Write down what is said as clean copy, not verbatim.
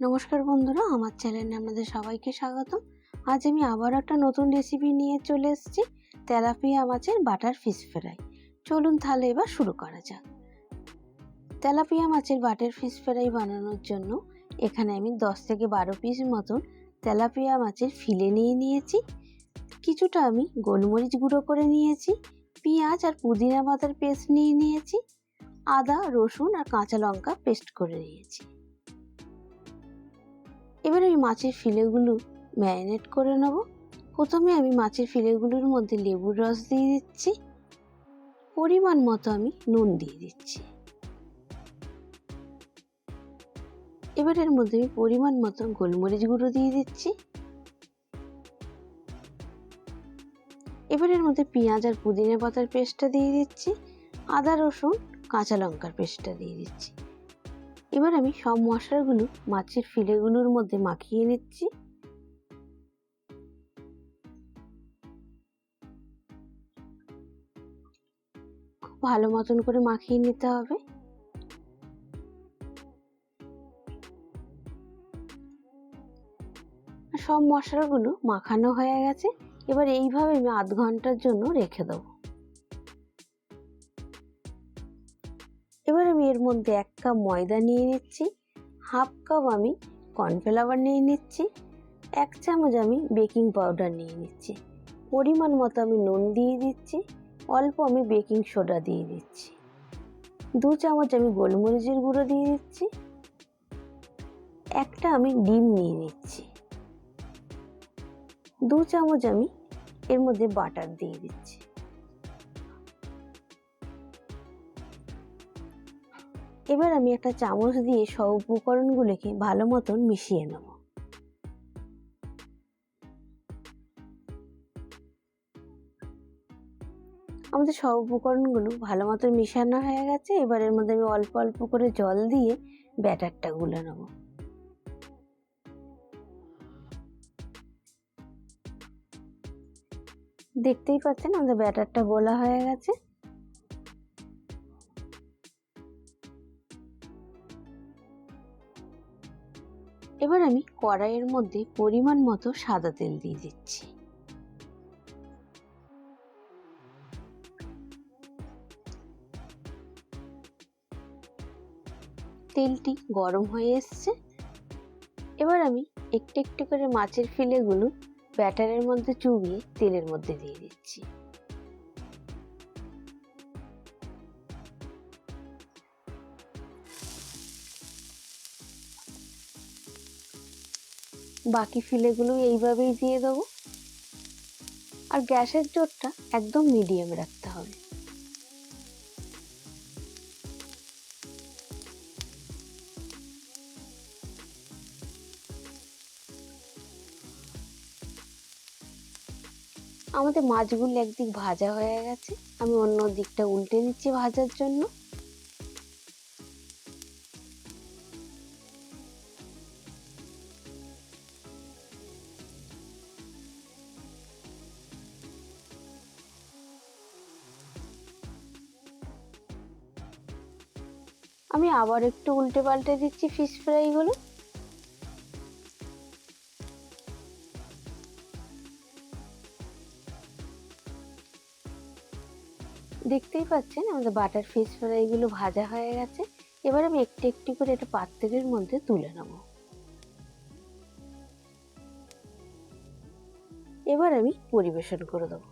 নমস্কার বন্ধুরা, আমার চ্যানেলে আপনাদের সবাইকে স্বাগত। আজ আমি আবার একটা নতুন রেসিপি নিয়ে চলে এসেছি, তেলাপিয়া মাছের বাটার ফিশ ফ্রাই। চলুন তাহলে এবার শুরু করা যাক। তেলাপিয়া মাছের বাটার ফিশ ফ্রাই বানানোর জন্য এখানে আমি 10 থেকে 12 পিস মতন তেলাপিয়া মাছের ফিলে নিয়ে নিয়েছি। কিছুটা আমি গোলমরিচ গুঁড়ো করে নিয়েছি, পেঁয়াজ আর পুদিনা পাতার পেস্ট নিয়ে নিয়েছি, আদা রসুন আর কাঁচা লঙ্কা পেস্ট করে নিয়েছি। এবার আমি মাছের ফিলেগুলো ম্যারিনেট করে নেব। প্রথমে আমি মাছের ফিলেগুলোর মধ্যে লেবুর রস দিয়ে দিচ্ছি, পরিমাণ মতো আমি নুন দিয়ে দিচ্ছি। এবার এর মধ্যে আমি পরিমাণ মতো গোলমরিচ গুঁড়ো দিয়ে দিচ্ছি। এবার এর মধ্যে পেঁয়াজ আর পুদিনা পাতার পেস্টটা দিয়ে দিচ্ছি, আদা রসুন কাঁচা লঙ্কার পেস্টটা দিয়ে দিচ্ছি। এবার আমি সব মশলাগুলো মাছের ফিলেগুলোর মধ্যে মাখিয়ে নিচ্ছি। খুব ভালো মতন করে মাখিয়ে নিতে হবে। সব মশলাগুলো মাখানো হয়ে গেছে। এবার এইভাবে আমি আধ ঘন্টার জন্য রেখে দেবো। এবার আমি এর মধ্যে 1 কাপ ময়দা নিয়ে নিচ্ছি, হাফ কাপ আমি কর্নফ্লাওয়ার নিয়ে নিচ্ছি, 1 চামচ আমি বেকিং পাউডার নিয়ে নিচ্ছি, পরিমাণ মতো আমি নুন দিয়ে দিচ্ছি, অল্প আমি বেকিং সোডা দিয়ে দিচ্ছি, 2 চামচ আমি গোলমরিচের গুঁড়ো দিয়ে দিচ্ছি, একটা আমি ডিম নিয়ে নিচ্ছি, 2 চামচ আমি এর মধ্যে বাটার দিয়ে দিচ্ছি। এবার আমি একটা চামচ দিয়ে সব উপকরণগুলোকে ভালো মতন মিশিয়ে নেব। আমাদের সব উপকরণগুলো ভালো মতন মিশানো হয়ে গেছে। এবার এর মধ্যে আমি অল্প অল্প করে জল দিয়ে ব্যাটারটা গুলে নেব। দেখতেই পাচ্ছেন আমাদের ব্যাটারটা গোলা হয়ে গেছে। এবার আমি কড়াইয়ের মধ্যে পরিমাণ মতো সাদা তেল দিয়ে দিচ্ছি। তেলটি গরম হয়ে এসছে। এবার আমি একটু একটু করে মাছের ফিলেগুলো ব্যাটারের মধ্যে চুবিয়ে তেলের মধ্যে দিয়ে দিচ্ছি। বাকি ফিলেগুলো এইভাবেই দিয়ে দেবো। আর গ্যাসের জোরটা একদম মিডিয়ামে রাখতে হবে। আমাদের মাছগুলো একদিক ভাজা হয়ে গেছে, আমি অন্য দিকটা উল্টে নিচ্ছি ভাজার জন্য। আমি আবার একটু উল্টে পাল্টে দিচ্ছি ফিশ ফ্রাইগুলো। দেখতেই পাচ্ছেন আমাদের বাটার ফিশ ফ্রাইগুলো ভাজা হয়ে গেছে। এবার আমি একটু একটু করে একটা পাত্রের মধ্যে তুলে নেব। এবার আমি পরিবেশন করে দেবো।